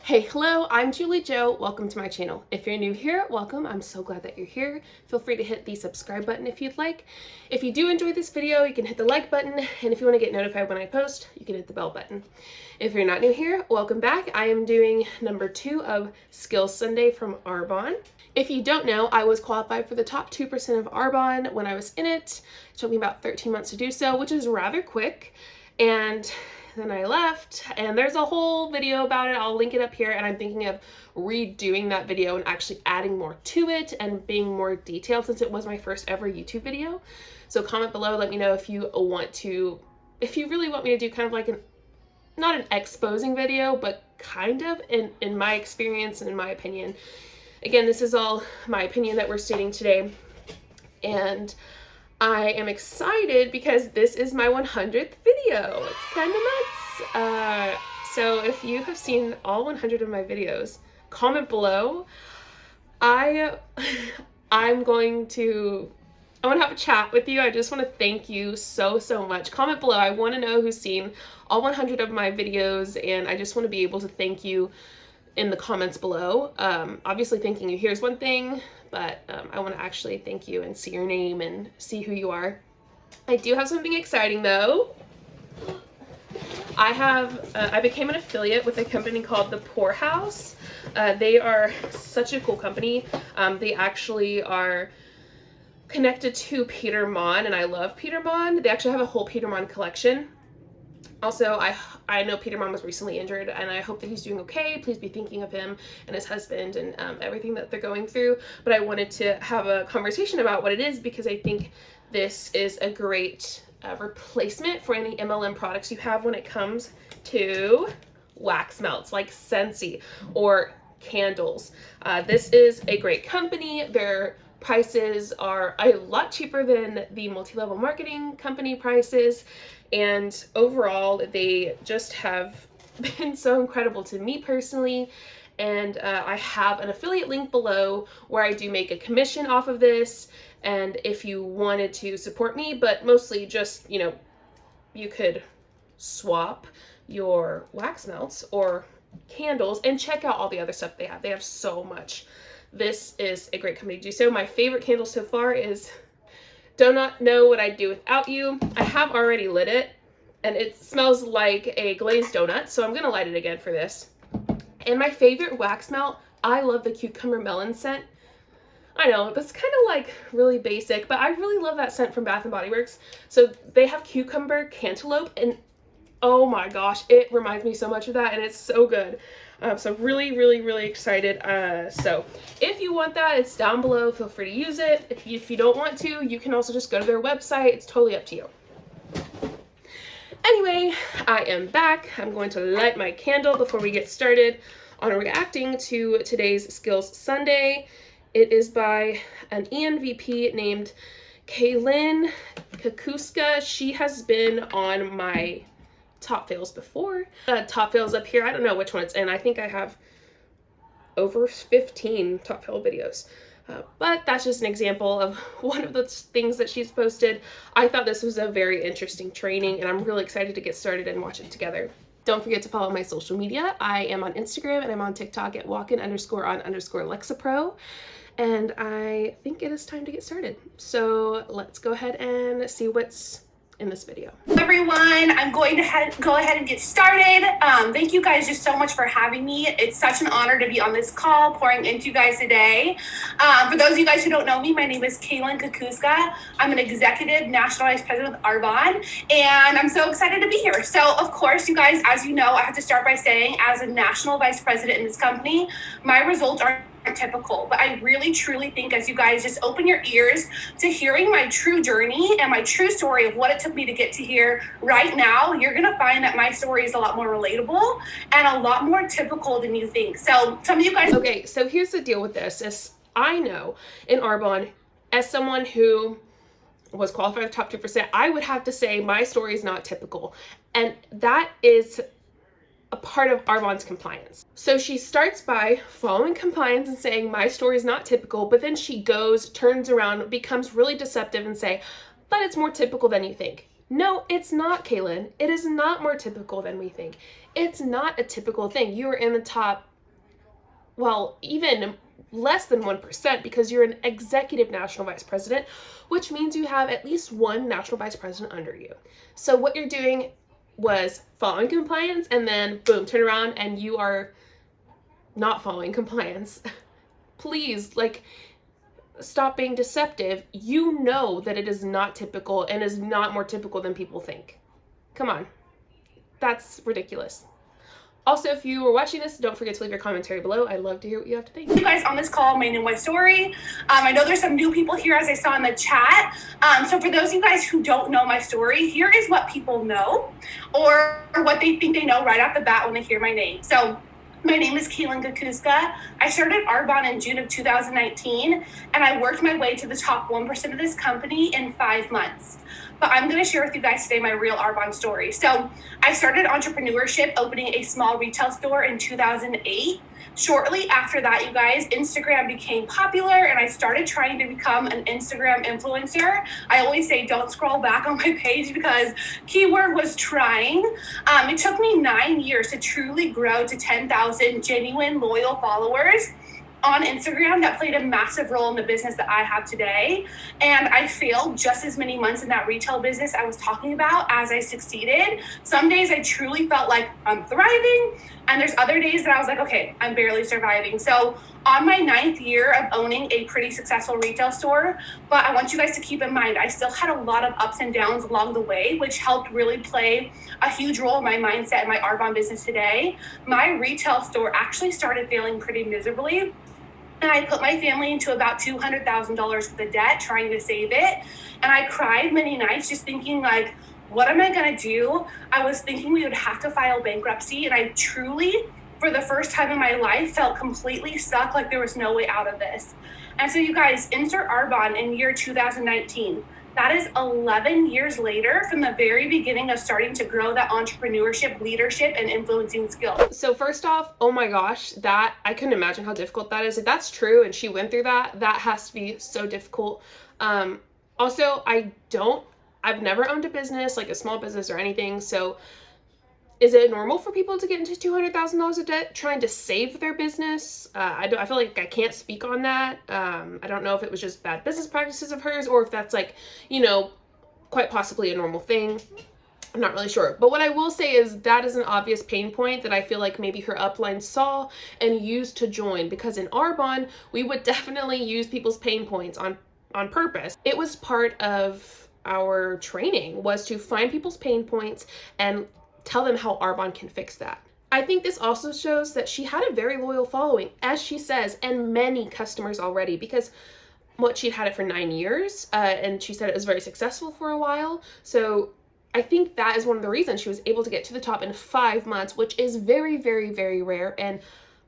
Hey, hello, I'm JulieJo. Welcome to my channel. If you're new here, welcome. I'm so glad that you're here. Feel free to hit the subscribe button if you'd like. If you do enjoy this video, you can hit the like button, and if you want to get notified when I post, you can hit the bell button. If you're not new here, welcome back. I am doing number 2 of Skills Sunday from Arbonne. If you don't know, I was qualified for the top 2% of Arbonne when I was in it. It took me about 13 months to do so, which is rather quick. And then I left, and there's a whole video about it. I'll link it up here, and I'm thinking of redoing that video and actually adding more to it and being more detailed since it was my first ever YouTube video. So comment below, let me know if you really want me to do kind of like not an exposing video, but kind of in my experience and in my opinion. Again, this is all my opinion that we're stating today, and I am excited because this is my 100th video. It's kind of nuts. So if you have seen all 100 of my videos, comment below. I want to have a chat with you. I just want to thank you so much. Comment below. I want to know who's seen all 100 of my videos, and I just want to be able to thank you in the comments below. Obviously thanking you here is one thing, but I want to actually thank you and see your name and see who you are. I do have something exciting though. I became an affiliate with a company called The Poorhouse. They are such a cool company. They actually are connected to Peter Monat, and I love Peter Monat. They actually have a whole Peter Monat collection. Also, I know Peter Monat was recently injured, and I hope that he's doing okay. Please be thinking of him and his husband and everything that they're going through. But I wanted to have a conversation about what it is because I think this is a great replacement for any MLM products you have when it comes to wax melts like Scentsy or candles. This is a great company. Their prices are a lot cheaper than the multi-level marketing company prices, and overall they just have been so incredible to me personally. And I have an affiliate link below where I do make a commission off of this, and if you wanted to support me, but mostly just, you know, you could swap your wax melts or candles and check out all the other stuff they have. They have so much. This is a great company to do so. My favorite candle so far is Do Not Know What I'd Do Without You. I have already lit it, and it smells like a glazed donut, so I'm gonna light it again for this. And my favorite wax melt, I love the cucumber melon scent. I know, that's kind of like really basic, but I really love that scent from Bath & Body Works. So they have cucumber cantaloupe, and oh my gosh, it reminds me so much of that, and it's so good. So really excited. So if you want that, it's down below. Feel free to use it. If you don't want to, you can also just go to their website. It's totally up to you. Anyway, I am back. I'm going to light my candle before we get started on reacting to today's Skills Sunday. It is by an ENVP named Kaylin Kakuska. She has been on my top fails before. Top fails up here. I don't know which one it's in. I think I have over 15 top fail videos. But that's just an example of one of the things that she's posted. I thought this was a very interesting training, and I'm really excited to get started and watch it together. Don't forget to follow my social media. I am on Instagram and I'm on TikTok at walkin_on_Lexapro. And I think it is time to get started. So let's go ahead and see what's in this video. Hello everyone, I'm going to go ahead and get started. Thank you guys just so much for having me. It's such an honor to be on this call, pouring into you guys today. For those of you guys who don't know me, my name is Kaylin Kakuska. I'm an executive national vice president with Arbonne, and I'm so excited to be here. So of course, you guys, as you know, I have to start by saying, as a national vice president in this company, my results are typical, but I really truly think as you guys just open your ears to hearing my true journey and my true story of what it took me to get to here right now, you're gonna find that my story is a lot more relatable and a lot more typical than you think. So some of you guys— Okay, so here's the deal with this. Is I know in Arbonne, as someone who was qualified for top 2%, I would have to say my story is not typical, and that is a part of Arbonne's compliance. So she starts by following compliance and saying my story is not typical, but then she goes, turns around, becomes really deceptive and say, but it's more typical than you think. No, it's not, Kaylin. It is not more typical than we think. It's not a typical thing. You are in the top well, even less than 1% because you're an executive national vice president, which means you have at least one national vice president under you. So what you're doing was following compliance, and then boom, turn around and you are not following compliance. Please, like, stop being deceptive. You know that it is not typical and is not more typical than people think. Come on. That's ridiculous. Also, if you were watching this, don't forget to leave your commentary below. I'd love to hear what you have to think. You guys on this call may know my story. I know there's some new people here, as I saw in the chat. So for those of you guys who don't know my story, here is what people know, or what they think they know right off the bat when they hear my name. So my name is Kaylin Gakuska. I started Arbonne in June of 2019, and I worked my way to the top 1% of this company in 5 months. But I'm going to share with you guys today my real Arbonne story. So I started entrepreneurship opening a small retail store in 2008. Shortly after that, you guys, Instagram became popular, and I started trying to become an Instagram influencer. I always say don't scroll back on my page because keyword was trying. It took me 9 years to truly grow to 10,000 genuine loyal followers on Instagram. That played a massive role in the business that I have today. And I failed just as many months in that retail business I was talking about as I succeeded. Some days I truly felt like I'm thriving, and there's other days that I was like, okay, I'm barely surviving. So on my 9th year of owning a pretty successful retail store, but I want you guys to keep in mind, I still had a lot of ups and downs along the way, which helped really play a huge role in my mindset and my Arbonne business today. My retail store actually started failing pretty miserably. And I put my family into about $200,000 worth of debt trying to save it. And I cried many nights just thinking, like, what am I going to do? I was thinking we would have to file bankruptcy. And I truly, for the first time in my life, felt completely stuck, like there was no way out of this. And so you guys, insert Arbonne in year 2019. That is 11 years later from the very beginning of starting to grow that entrepreneurship, leadership, and influencing skill. So first off, oh my gosh, that, I couldn't imagine how difficult that is. If that's true and she went through that, that has to be so difficult. Also, I've never owned a business, like a small business or anything. So is it normal for people to get into $200,000 of debt trying to save their business? I feel like I can't speak on that. I don't know if it was just bad business practices of hers, or if that's like, you know, quite possibly a normal thing. I'm not really sure. But what I will say is that is an obvious pain point that I feel like maybe her upline saw and used to join, because in Arbonne, we would definitely use people's pain points on purpose. It was part of our training, was to find people's pain points and tell them how Arbonne can fix that. I think this also shows that she had a very loyal following, as she says, and many customers already, because she'd had it for 9 years, and she said it was very successful for a while. So I think that is one of the reasons she was able to get to the top in 5 months, which is very, very, very rare and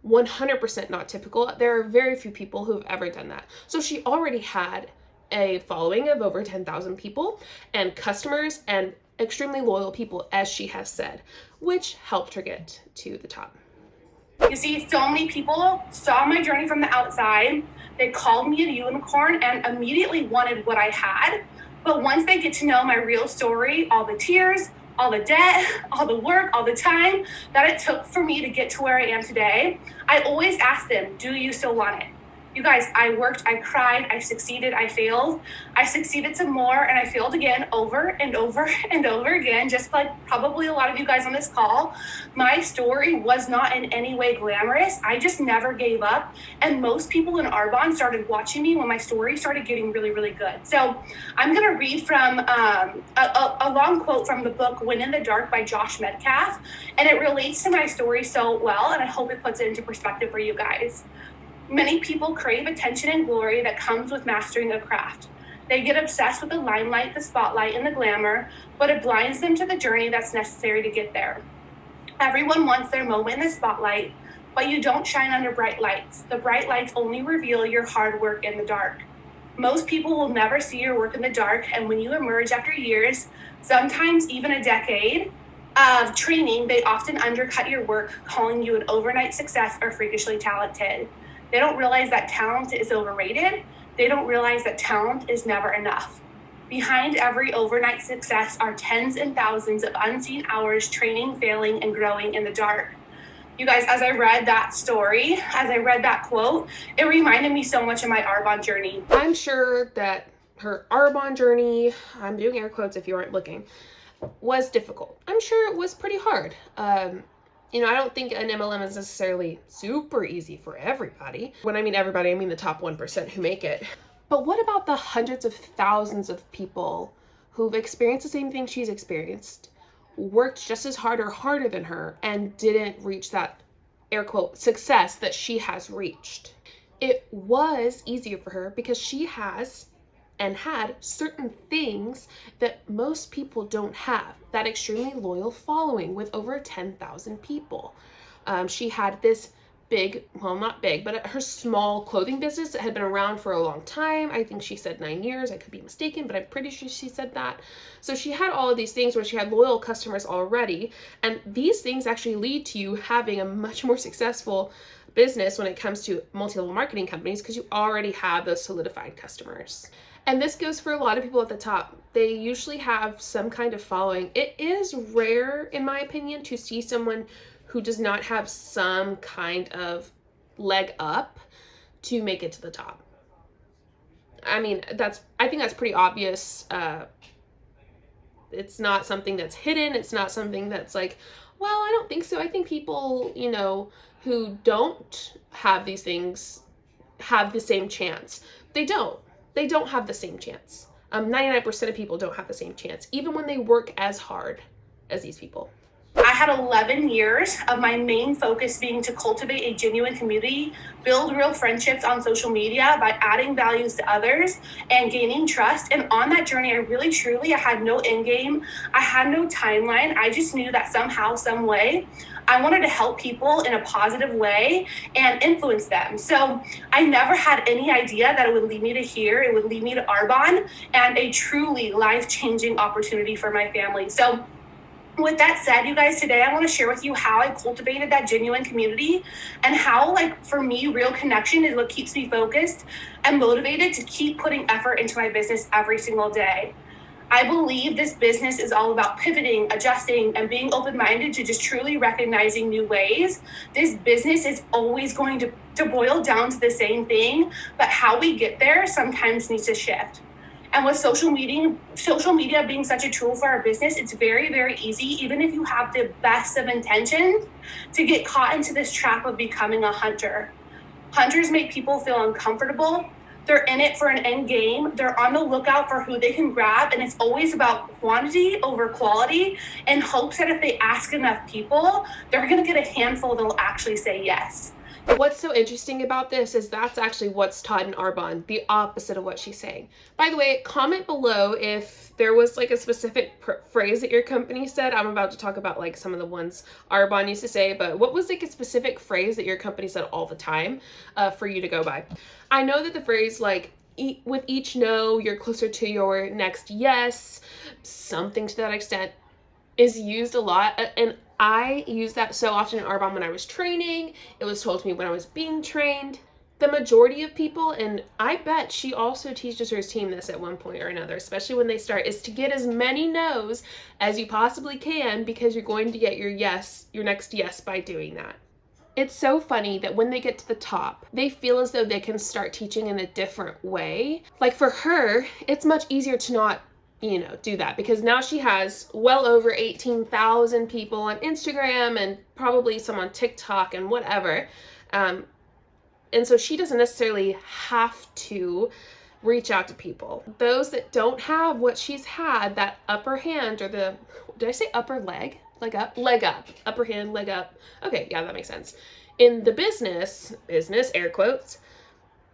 100% not typical. There are very few people who have ever done that. So she already had a following of over 10,000 people and customers and extremely loyal people, as she has said, which helped her get to the top. You see, so many people saw my journey from the outside. They called me a unicorn and immediately wanted what I had. But once they get to know my real story, all the tears, all the debt, all the work, all the time that it took for me to get to where I am today, I always ask them, do you still want it? You guys, I worked, I cried, I succeeded, I failed. I succeeded some more, and I failed again over and over and over again, just like probably a lot of you guys on this call. My story was not in any way glamorous. I just never gave up. And most people in Arbonne started watching me when my story started getting really, really good. So I'm going to read from a long quote from the book Win in the Dark by Josh Metcalf. And it relates to my story so well, and I hope it puts it into perspective for you guys. Many people crave attention and glory that comes with mastering a craft. They get obsessed with the limelight, the spotlight, and the glamour, but it blinds them to the journey that's necessary to get there. Everyone wants their moment in the spotlight, but you don't shine under bright lights. The bright lights only reveal your hard work in the dark. Most people will never see your work in the dark, and when you emerge after years, sometimes even a decade of training, they often undercut your work, calling you an overnight success or freakishly talented. They don't realize that talent is overrated. They don't realize that talent is never enough. Behind every overnight success are tens and thousands of unseen hours training, failing, and growing in the dark. You guys, as I read that story, as I read that quote, it reminded me so much of my Arbonne journey. I'm sure that her Arbonne journey, I'm doing air quotes if you aren't looking, was difficult. I'm sure it was pretty hard. You know, I don't think an MLM is necessarily super easy for everybody. When I mean everybody, I mean the top 1% who make it. But what about the hundreds of thousands of people who've experienced the same thing she's experienced, worked just as hard or harder than her, and didn't reach that air quote success that she has reached? It was easier for her because she has and had certain things that most people don't have. That extremely loyal following with over 10,000 people. She had this big, well, not big, but her small clothing business that had been around for a long time. I think she said 9 years. I could be mistaken, but I'm pretty sure she said that. So she had all of these things where she had loyal customers already. And these things actually lead to you having a much more successful business when it comes to multi-level marketing companies, because you already have those solidified customers. And this goes for a lot of people at the top. They usually have some kind of following. It is rare, in my opinion, to see someone who does not have some kind of leg up to make it to the top. I mean, I think that's pretty obvious. It's not something that's hidden. It's not something that's like, well, I don't think so. I think people, you know, who don't have these things have the same chance. They don't have the same chance. 99% of people don't have the same chance, even when they work as hard as these people. I had 11 years of my main focus being to cultivate a genuine community, build real friendships on social media by adding values to others and gaining trust. And on that journey, I had no end game. I had no timeline. I just knew that somehow, some way, I wanted to help people in a positive way and influence them. So I never had any idea that it would lead me to here. It would lead me to Arbonne and a truly life-changing opportunity for my family. So with that said, you guys, today I want to share with you how I cultivated that genuine community and how, like, for me, real connection is what keeps me focused and motivated to keep putting effort into my business every single day. I believe this business is all about pivoting, adjusting, and being open-minded to just truly recognizing new ways. This business is always going to boil down to the same thing, but how we get there sometimes needs to shift. And with social media being such a tool for our business, it's very, very easy, even if you have the best of intentions, to get caught into this trap of becoming a hunter. Hunters make people feel uncomfortable. They're in it for an end game. They're on the lookout for who they can grab, and it's always about quantity over quality, in hopes that if they ask enough people, they're going to get a handful that'll actually say yes. What's so interesting about this is that's actually what's taught in Arbonne, the opposite of what she's saying. By the way, comment below if there was like a specific phrase that your company said. I'm about to talk about like some of the ones Arbonne used to say, but what was like a specific phrase that your company said all the time for you to go by? I know that the phrase like, with each no, you're closer to your next yes, something to that extent, is used a lot, and I use that so often in Arbonne when I was training. It was told to me when I was being trained. The majority of people, and I bet she also teaches her team this at one point or another, especially when they start, is to get as many no's as you possibly can, because you're going to get your yes, your next yes, by doing that. It's so funny that when they get to the top, they feel as though they can start teaching in a different way. Like for her, it's much easier to not, you know, do that, because now she has well over 18,000 people on Instagram and probably some on TikTok and whatever. And so she doesn't necessarily have to reach out to people. Those that don't have what she's had, that upper hand, or the, did I say upper leg? Leg up, upper hand, leg up. Okay, yeah, that makes sense. In the business, air quotes,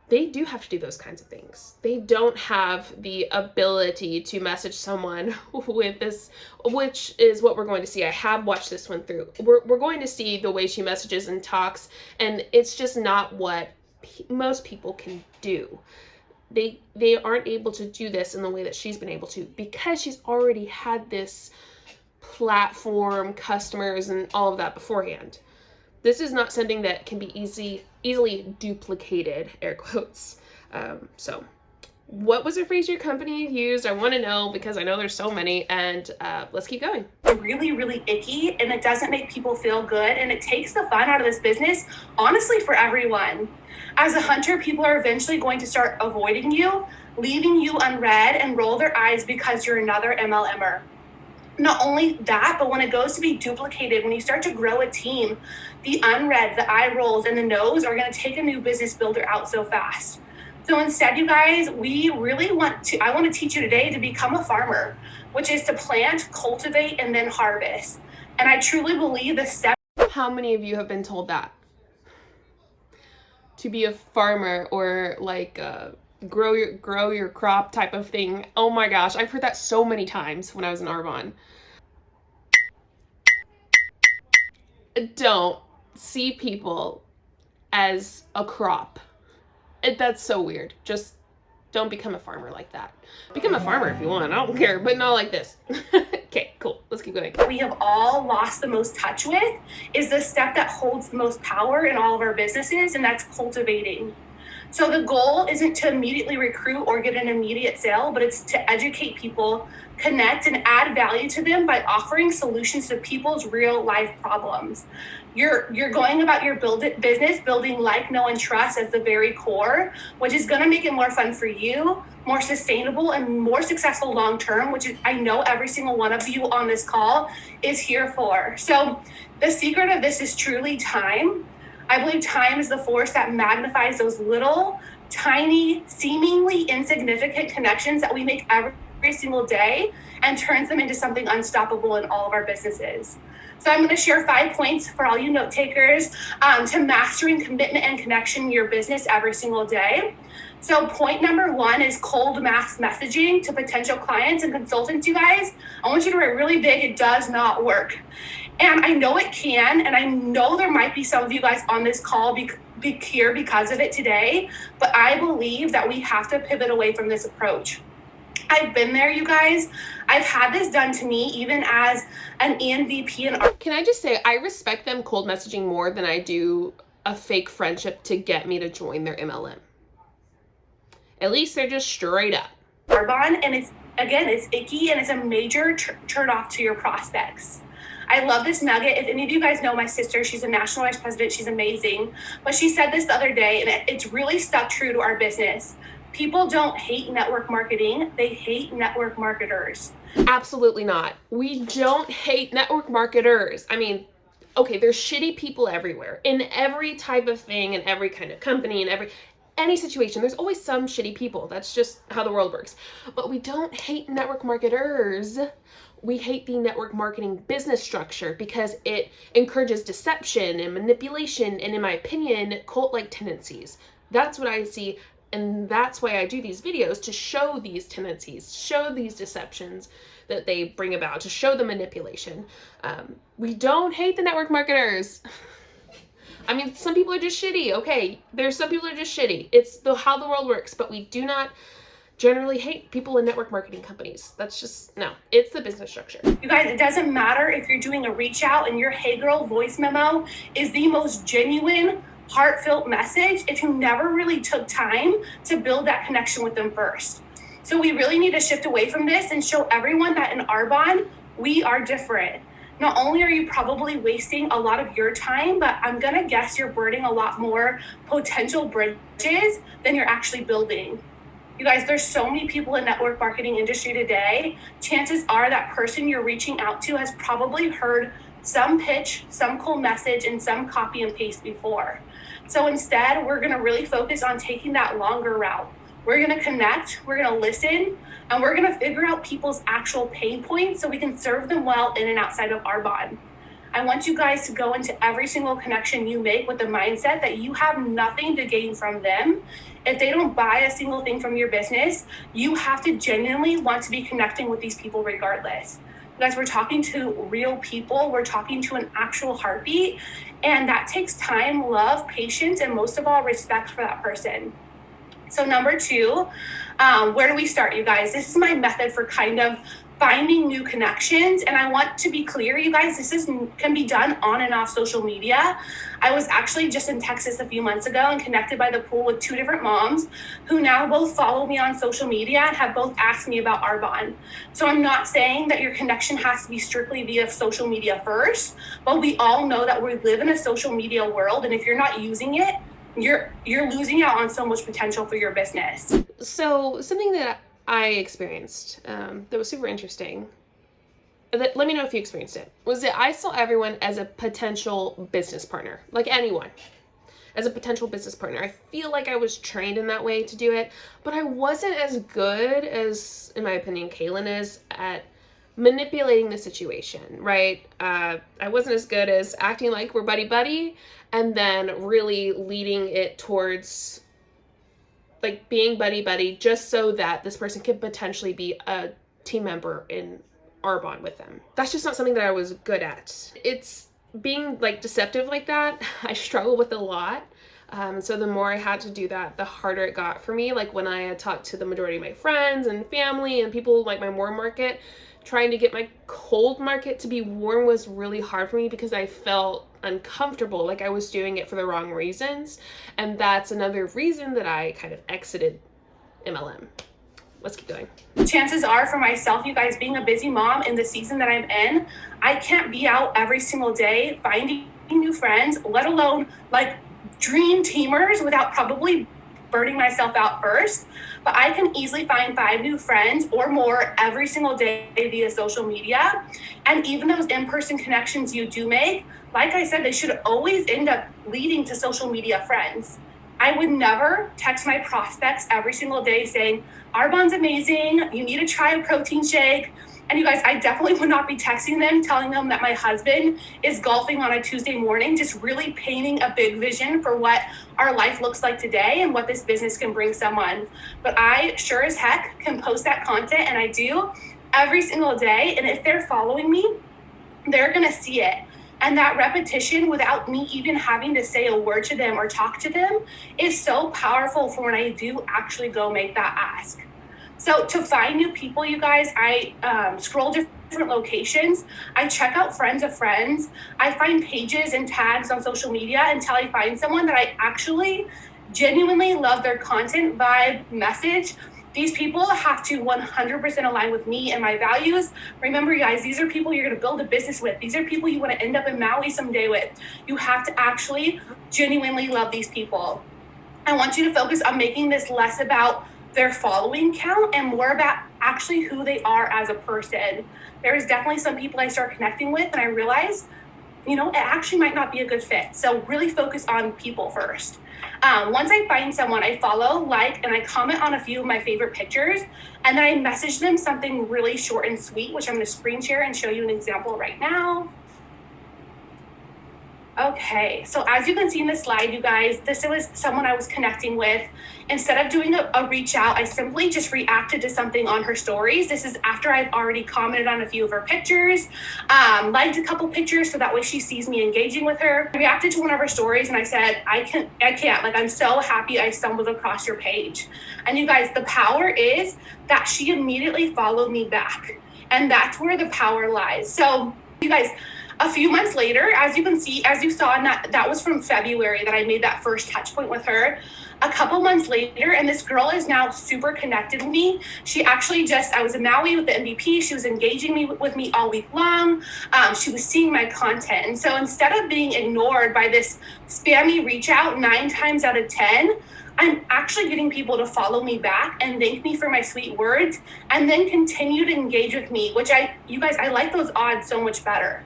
they do have to do those kinds of things. They don't have the ability to message someone with this, which is what we're going to see. I have watched this one through. We're going to see the way she messages and talks, and it's just not what most people can do. They aren't able to do this in the way that she's been able to, because she's already had this platform, customers, and all of that beforehand. This is not something that can be easily duplicated, air quotes. So what was the phrase your company used? I want to know, because I know there's so many, and let's keep going. really, really icky, and it doesn't make people feel good, and it takes the fun out of this business, honestly, for everyone. As a hunter, people are eventually going to start avoiding you, leaving you unread, and roll their eyes because you're another MLMer. Not only that, but when it goes to be duplicated, when you start to grow a team, the unread, the eye rolls, and the no's are going to take a new business builder out so fast. So instead, you guys, I want to teach you today to become a farmer, which is to plant, cultivate, and then harvest. And I truly believe the step. How many of you have been told that? To be a farmer, or like grow your crop type of thing. Oh my gosh, I've heard that so many times when I was in Arbonne. Don't see people as a crop. That's so weird. Just don't become a farmer like that. Become a farmer if you want, I don't care, but not like this. Okay, cool, let's keep going. We have all lost the most touch with is the step that holds the most power in all of our businesses, and that's cultivating. So the goal isn't to immediately recruit or get an immediate sale, but it's to educate people, connect, and add value to them by offering solutions to people's real life problems. You're going about your business building like, know, and trust as the very core, which is going to make it more fun for you, more sustainable, and more successful long term, which is, I know every single one of you on this call is here for. So the secret of this is truly time. I believe time is the force that magnifies those little, tiny, seemingly insignificant connections that we make every single day and turns them into something unstoppable in all of our businesses. So I'm going to share 5 points for all you note takers to mastering commitment and connection in your business every single day. So point number 1 is cold mass messaging to potential clients and consultants, you guys. I want you to write really big, it does not work. And I know it can, and I know there might be some of you guys on this call be here because of it today, but I believe that we have to pivot away from this approach. I've been there, you guys. I've had this done to me even as an ENVP. And can I just say, I respect them cold messaging more than I do a fake friendship to get me to join their MLM. At least they're just straight up. Arbonne, and it's icky, and it's a major turn off to your prospects. I love this nugget. If any of you guys know my sister, she's a national vice president. She's amazing. But she said this the other day, and it's really stuck true to our business. People don't hate network marketing. They hate network marketers. Absolutely not. We don't hate network marketers. I mean, okay, there's shitty people everywhere. In every type of thing, in every kind of company, in any situation, there's always some shitty people. That's just how the world works. But we don't hate network marketers. We hate the network marketing business structure because it encourages deception and manipulation and, in my opinion, cult-like tendencies. That's what I see, and that's why I do these videos, to show these tendencies, show these deceptions that they bring about, to show the manipulation. We don't hate the network marketers. I mean, some people are just shitty, okay? There's some people who are just shitty. It's how the world works, but we do not generally hate people in network marketing companies. That's just, no, it's the business structure. You guys, it doesn't matter if you're doing a reach out and your Hey Girl voice memo is the most genuine, heartfelt message if you never really took time to build that connection with them first. So we really need to shift away from this and show everyone that in Arbonne, we are different. Not only are you probably wasting a lot of your time, but I'm gonna guess you're burning a lot more potential bridges than you're actually building. You guys, there's so many people in network marketing industry today. Chances are that person you're reaching out to has probably heard some pitch, some cool message, and some copy and paste before. So instead, we're gonna really focus on taking that longer route. We're gonna connect, we're gonna listen, and we're gonna figure out people's actual pain points so we can serve them well in and outside of Arbonne. I want you guys to go into every single connection you make with the mindset that you have nothing to gain from them. If they don't buy a single thing from your business, you have to genuinely want to be connecting with these people regardless. You guys, we're talking to real people. We're talking to an actual heartbeat. And that takes time, love, patience, and most of all, respect for that person. So number 2, where do we start, you guys? This is my method for kind of finding new connections. And I want to be clear, you guys, can be done on and off social media. I was actually just in Texas a few months ago and connected by the pool with 2 different moms who now both follow me on social media and have both asked me about Arbonne. So I'm not saying that your connection has to be strictly via social media first, but we all know that we live in a social media world, and if you're not using it, you're losing out on so much potential for your business. So something that I experienced that was super interesting, let me know if you experienced it, was that I saw everyone as a potential business partner, like anyone, as a potential business partner. I feel like I was trained in that way to do it, but I wasn't as good as, in my opinion, Kaylin is at manipulating the situation, right? I wasn't as good as acting like we're buddy-buddy and then really leading it towards like being buddy-buddy just so that this person could potentially be a team member in Arbonne with them. That's just not something that I was good at. It's being like deceptive like that, I struggle with a lot. So the more I had to do that, the harder it got for me. Like when I had talked to the majority of my friends and family and people like my warm market, trying to get my cold market to be warm was really hard for me because I felt uncomfortable, like I was doing it for the wrong reasons. And that's another reason that I kind of exited MLM. Let's keep going. Chances are for myself, you guys, being a busy mom in the season that I'm in, I can't be out every single day finding new friends, let alone like dream teamers, without probably burning myself out first. But I can easily find 5 new friends or more every single day via social media. And even those in-person connections you do make, like I said, they should always end up leading to social media friends. I would never text my prospects every single day saying, Arbonne's amazing, you need to try a protein shake. And you guys, I definitely would not be texting them, telling them that my husband is golfing on a Tuesday morning, just really painting a big vision for what our life looks like today and what this business can bring someone. But I sure as heck can post that content, and I do every single day. And if they're following me, they're gonna see it. And that repetition, without me even having to say a word to them or talk to them, is so powerful for when I do actually go make that ask. So to find new people, you guys, I scroll different locations. I check out friends of friends. I find pages and tags on social media until I find someone that I actually genuinely love their content, vibe, message. These people have to 100% align with me and my values. Remember, you guys, these are people you're going to build a business with. These are people you want to end up in Maui someday with. You have to actually genuinely love these people. I want you to focus on making this less about their following count and more about actually who they are as a person. There's definitely some people I start connecting with and I realize, it actually might not be a good fit. So really focus on people first. Once I find someone, I follow, like, and I comment on a few of my favorite pictures, and then I message them something really short and sweet, which I'm going to screen share and show you an example right now. Okay, so as you can see in the slide, you guys, this was someone I was connecting with. Instead of doing a reach out, I simply just reacted to something on her stories. This is after I've already commented on a few of her pictures, liked a couple pictures so that way she sees me engaging with her. I reacted to one of her stories and I said, I can't, like, I'm so happy I stumbled across your page. And you guys, the power is that she immediately followed me back. And that's where the power lies. So you guys, a few months later, as you can see, as you saw, and that was from February that I made that first touch point with her. A couple months later, and this girl is now super connected with me. She actually I was in Maui with the MVP. She was engaging with me all week long. She was seeing my content. And so instead of being ignored by this spammy reach out 9 times out of 10, I'm actually getting people to follow me back and thank me for my sweet words and then continue to engage with me, which you guys, I like those odds so much better.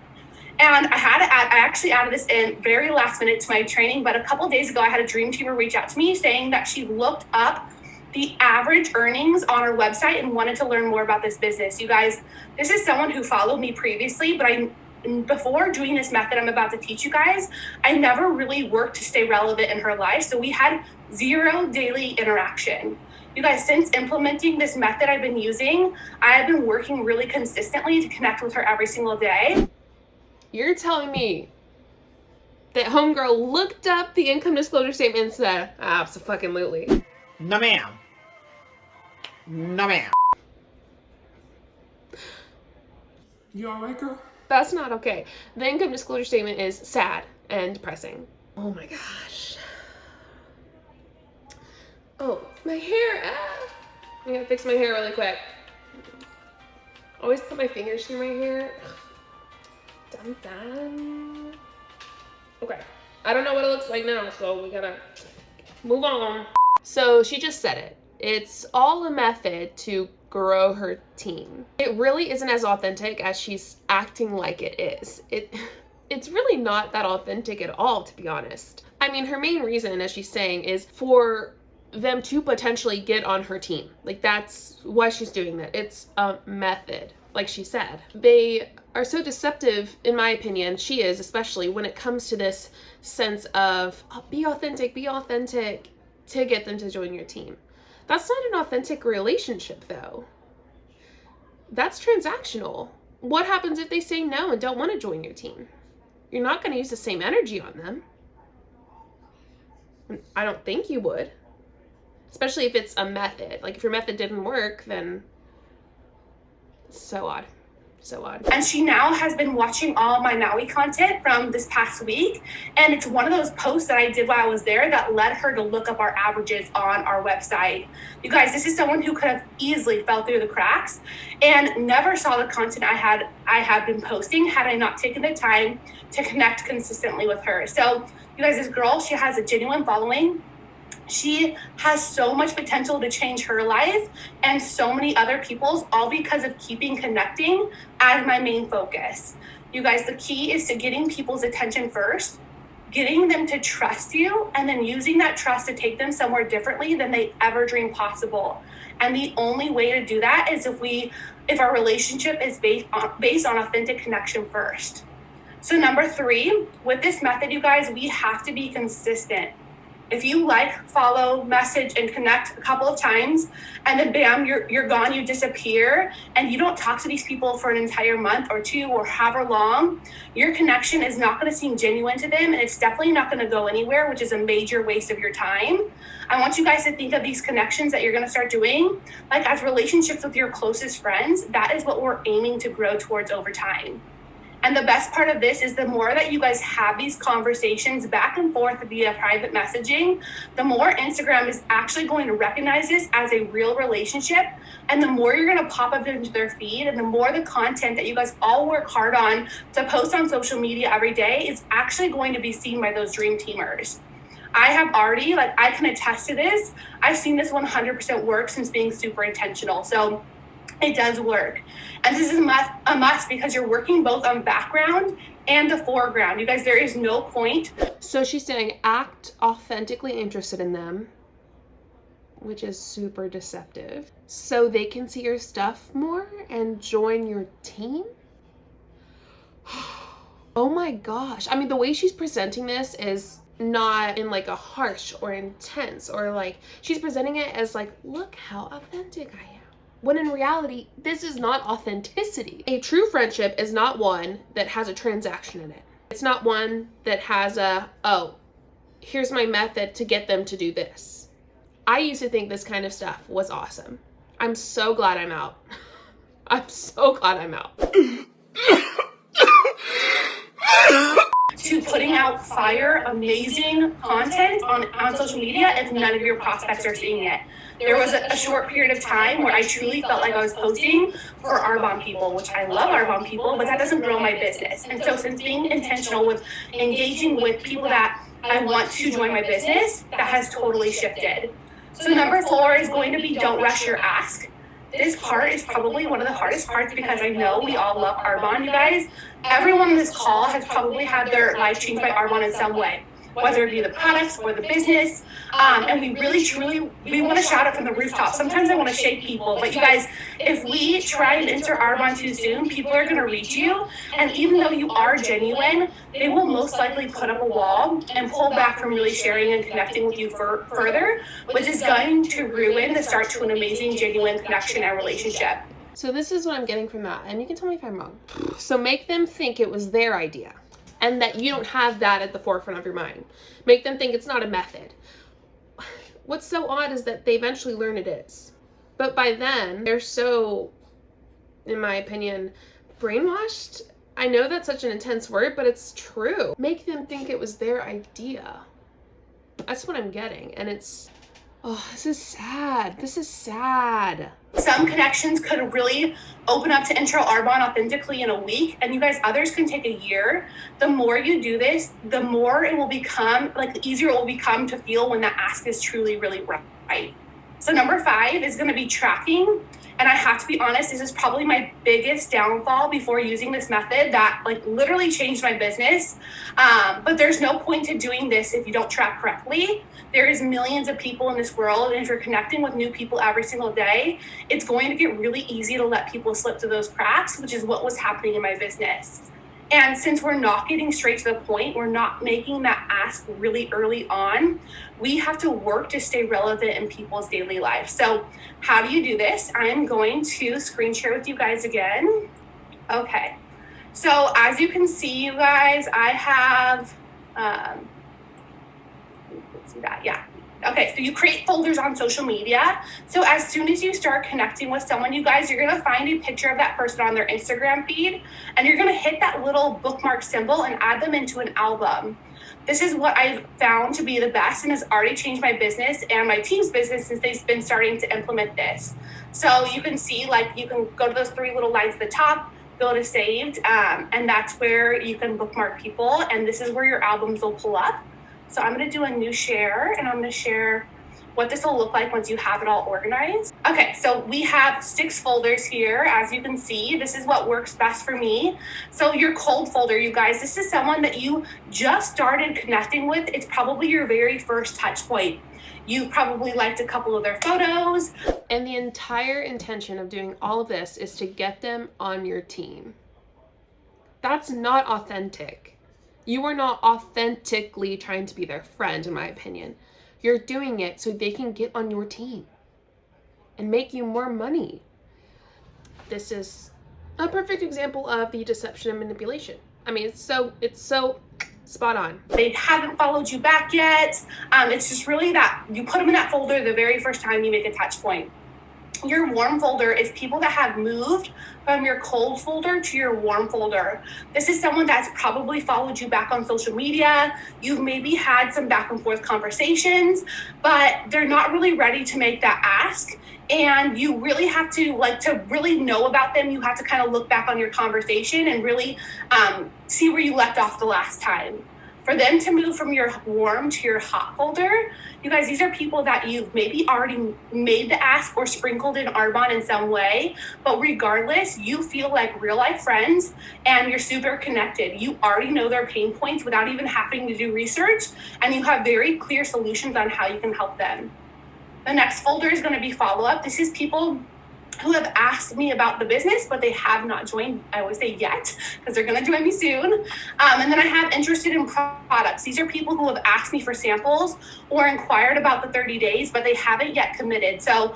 And I actually added this in very last minute to my training, but a couple of days ago, I had a dream teamer reach out to me saying that she looked up the average earnings on her website and wanted to learn more about this business. You guys, this is someone who followed me previously, but before doing this method I'm about to teach you guys, I never really worked to stay relevant in her life. So we had 0 daily interaction. You guys, since implementing this method I've been using, I have been working really consistently to connect with her every single day. You're telling me that homegirl looked up the income disclosure statement and said, abso-fucking-lutely. No, ma'am. No, ma'am. You alright, girl? That's not okay. The income disclosure statement is sad and depressing. Oh my gosh. Oh, my hair. Ah. I'm gonna fix my hair really quick. Always put my fingers through my hair. Dun dun. Okay. I don't know what it looks like now, so we gotta move on. So she just said it. It's all a method to grow her team. It really isn't as authentic as she's acting like it is. It's really not that authentic at all, to be honest. I mean, her main reason, as she's saying, is for them to potentially get on her team. Like, that's why she's doing that. It's a method, like she said. They are so deceptive, in my opinion, she is, especially when it comes to this sense of, oh, be authentic, to get them to join your team. That's not an authentic relationship, though. That's transactional. What happens if they say no and don't want to join your team? You're not going to use the same energy on them. I don't think you would. Especially if it's a method. Like, if your method didn't work, then so odd. So odd. And she now has been watching all my Maui content from this past week. And it's one of those posts that I did while I was there that led her to look up our averages on our website. You guys, this is someone who could have easily fell through the cracks and never saw the content I had been posting had I not taken the time to connect consistently with her. So you guys, this girl, she has a genuine following. She has so much potential to change her life and so many other people's, all because of keeping connecting as my main focus. You guys, the key is to getting people's attention first, getting them to trust you, and then using that trust to take them somewhere differently than they ever dreamed possible. And the only way to do that is if our relationship is based on authentic connection first. So number 3, with this method, you guys, we have to be consistent. If you like, follow, message, and connect a couple of times, and then bam, you're gone, you disappear, and you don't talk to these people for an entire month or 2 or however long, your connection is not going to seem genuine to them, and it's definitely not going to go anywhere, which is a major waste of your time. I want you guys to think of these connections that you're going to start doing like as relationships with your closest friends. That is what we're aiming to grow towards over time. And the best part of this is the more that you guys have these conversations back and forth via private messaging, the more Instagram is actually going to recognize this as a real relationship. And the more you're going to pop up into their feed, and the more the content that you guys all work hard on to post on social media every day is actually going to be seen by those dream teamers. I have already, I can attest to this. I've seen this 100% work since being super intentional. So it does work. And this is a must because you're working both on background and the foreground. You guys, there is no point. So she's saying act authentically interested in them, which is super deceptive, so they can see your stuff more and join your team? Oh my gosh. I mean, the way she's presenting this is not in like a harsh or intense, or like she's presenting it as like, look how authentic I am. When in reality, this is not authenticity. A true friendship is not one that has a transaction in it. It's not one that has oh, here's my method to get them to do this. I used to think this kind of stuff was awesome. I'm so glad I'm out. I'm so glad I'm out. To putting out fire, amazing content on social media if none of your prospects are seeing it. There was a short period of time where I truly felt like I was posting for Arbonne people, which I love Arbonne people, but that doesn't grow my business. And so since being intentional with engaging with people that I want to join my business, that has totally shifted. So number 4 is going to be don't rush your ask. This part is probably one of the hardest parts because I know we all love Arbonne, you guys. Everyone on this call has probably had their life changed by Arbonne in some way, whether it be the products or the business. And we really, truly, we want to shout it from the rooftop. Sometimes I want to shake people, but you guys, if we try and enter Arbonne too soon, people are going to reach you. And even though you are genuine, they will most likely put up a wall and pull back from really sharing and connecting with you further, which is going to ruin the start to an amazing, genuine connection and relationship. So this is what I'm getting from that, and you can tell me if I'm wrong. So make them think it was their idea, and that you don't have that at the forefront of your mind. Make them think it's not a method. What's so odd is that they eventually learn it is. But by then, they're so, in my opinion, Brainwashed? I know that's such an intense word, but it's true. Make them think it was their idea. That's what I'm getting. And it's, oh, this is sad. This is sad. Some connections could really open up to intro Arbonne authentically in a week, and you guys, others can take a year. The more you do this, the more it will become, like, the easier it will become to feel when that ask is truly really right. So number 5 is going to be tracking. And I have to be honest, this is probably my biggest downfall before using this method that, like, literally changed my business. But there's no point to doing this if you don't track correctly. There is millions of people in this world, and if you're connecting with new people every single day, it's going to get really easy to let people slip through those cracks, which is what was happening in my business. And since we're not getting straight to the point, we're not making that ask really early on, we have to work to stay relevant in people's daily life. So how do you do this? I am going to screen share with you guys again. Okay. So as you can see, you guys, I have, let's see that, yeah. Okay, so you create folders on social media. So as soon as you start connecting with someone, you guys, you're gonna find a picture of that person on their Instagram feed, and you're gonna hit that little bookmark symbol and add them into an album. This is what I've found to be the best and has already changed my business and my team's business since they've been starting to implement this. So you can see, like, you can go to those 3 little lines at the top, go to saved, and that's where you can bookmark people, and this is where your albums will pull up. So I'm going to do a new share, and I'm going to share what this will look like once you have it all organized. Okay, so we have 6 folders here. As you can see, this is what works best for me. So your cold folder, you guys, this is someone that you just started connecting with. It's probably your very first touch point. You probably liked a couple of their photos. And the entire intention of doing all of this is to get them on your team. That's not authentic. You are not authentically trying to be their friend, in my opinion. You're doing it so they can get on your team and make you more money. This is a perfect example of the deception and manipulation. I mean, it's so spot on. They haven't followed you back yet. It's just really that you put them in that folder the very first time you make a touch point. Your warm folder is people that have moved from your cold folder to your warm folder. This is someone that's probably followed you back on social media. You've maybe had some back and forth conversations, but they're not really ready to make that ask. And you really have to, like, to really know about them, you have to kind of look back on your conversation and really see where you left off the last time. For them to move from your warm to your hot folder, you guys, these are people that you've maybe already made the ask or sprinkled in Arbonne in some way, but regardless, you feel like real life friends and you're super connected. You already know their pain points without even having to do research, and you have very clear solutions on how you can help them. The next folder is going to be follow-up. This is people who have asked me about the business, but they have not joined. I always say yet, because they're going to join me soon. And then I have interested in products. These are people who have asked me for samples or inquired about the 30 days, but they haven't yet committed. So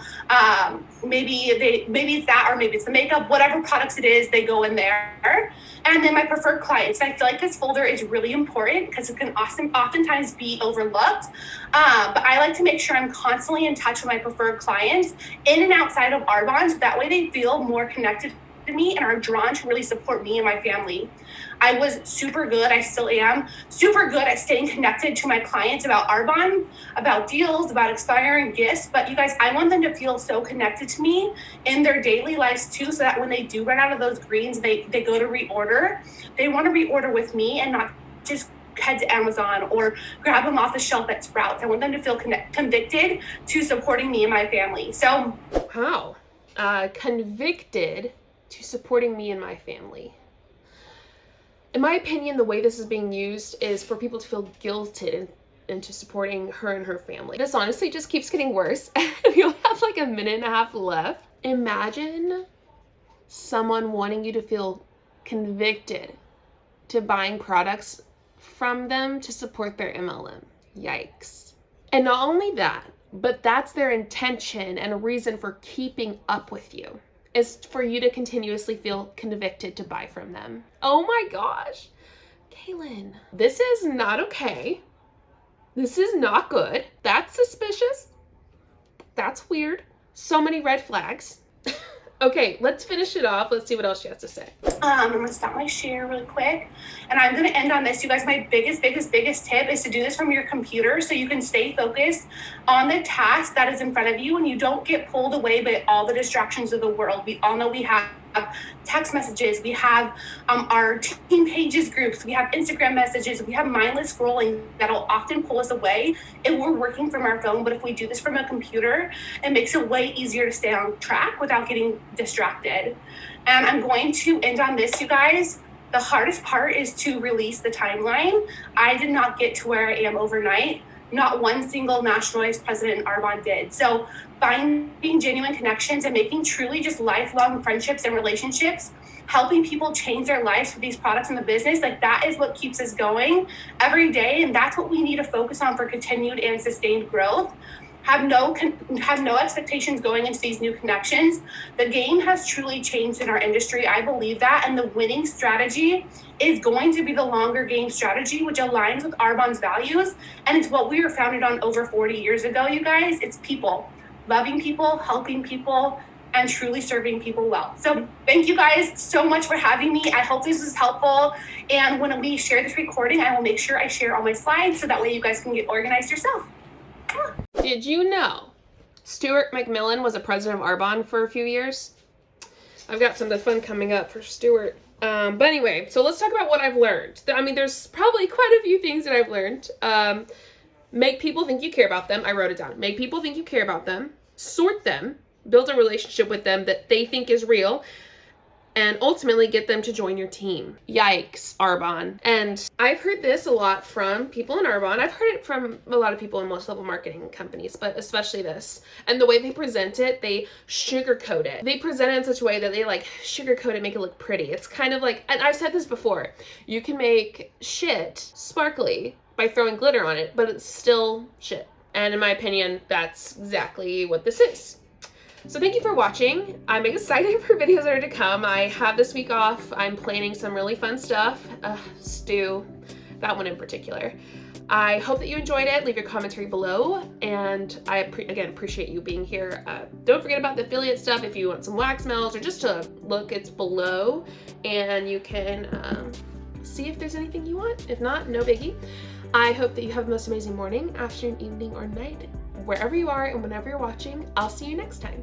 maybe it's that, or maybe it's the makeup, whatever products it is, they go in there. And then my preferred clients. I feel like this folder is really important because it can oftentimes be overlooked. But I like to make sure I'm constantly in touch with my preferred clients in and outside of Arbonne, so that way they feel more connected to me and are drawn to really support me and my family. I was super good, I still am, super good at staying connected to my clients about Arbonne, about deals, about expiring gifts. But you guys, I want them to feel so connected to me in their daily lives too, so that when they do run out of those greens, they go to reorder. They want to reorder with me and not just head to Amazon or grab them off the shelf at Sprouts. I want them to feel convicted to supporting me and my family. So, wow. Convicted to supporting me and my family. In my opinion, the way this is being used is for people to feel guilted into supporting her and her family. This honestly just keeps getting worse. You'll have like a minute and a half left. Imagine someone wanting you to feel convicted to buying products from them to support their MLM. Yikes. And not only that, but that's their intention and a reason for keeping up with you, is for you to continuously feel convicted to buy from them. Oh my gosh. Kaylin, this is not okay. This is not good. That's suspicious. That's weird. So many red flags. Okay, let's finish it off. Let's see what else she has to say. I'm gonna stop my share really quick, and I'm gonna end on this. You guys, my biggest tip is to do this from your computer so you can stay focused on the task that is in front of you and you don't get pulled away by all the distractions of the world. We all know we have text messages, we have our team pages groups, we have Instagram messages, we have mindless scrolling that'll often pull us away if we're working from our phone. But if we do this from a computer, it makes it way easier to stay on track without getting distracted. And I'm going to end on this, you guys. The hardest part is to release the timeline. I did not get to where I am overnight. Not one single national vice president in Arbonne did. So finding genuine connections and making truly just lifelong friendships and relationships, helping people change their lives with these products in the business, like that is what keeps us going every day. And that's what we need to focus on for continued and sustained growth. Have no expectations going into these new connections. The game has truly changed in our industry. I believe that. And the winning strategy is going to be the longer game strategy, which aligns with Arbonne's values. And it's what we were founded on over 40 years ago, you guys. It's people, loving people, helping people, and truly serving people well. So thank you guys so much for having me. I hope this was helpful. And when we share this recording, I will make sure I share all my slides so that way you guys can get organized yourself. Did you know Stuart McMillan was a president of Arbonne for a few years? I've got something fun coming up for Stuart. But anyway, so let's talk about what I've learned. I mean, there's probably quite a few things that I've learned. Make people think you care about them. I wrote it down. Make people think you care about them. Sort them. Build a relationship with them that they think is real. And ultimately get them to join your team. Yikes, Arbonne. And I've heard this a lot from people in Arbonne. I've heard it from a lot of people in most level marketing companies, but especially this. And the way they present it, they sugarcoat it. They present it in such a way that they like sugarcoat it, make it look pretty. It's kind of like, and I've said this before, you can make shit sparkly by throwing glitter on it, but it's still shit. And in my opinion, that's exactly what this is. So thank you for watching. I'm excited for videos that are to come. I have this week off. I'm planning some really fun stuff. Stu, that one in particular. I hope that you enjoyed it. Leave your commentary below. And I, again, appreciate you being here. Don't forget about the affiliate stuff. If you want some wax melts or just to look, it's below. And you can see if there's anything you want. If not, no biggie. I hope that you have the most amazing morning, afternoon, evening, or night, wherever you are and whenever you're watching. I'll see you next time.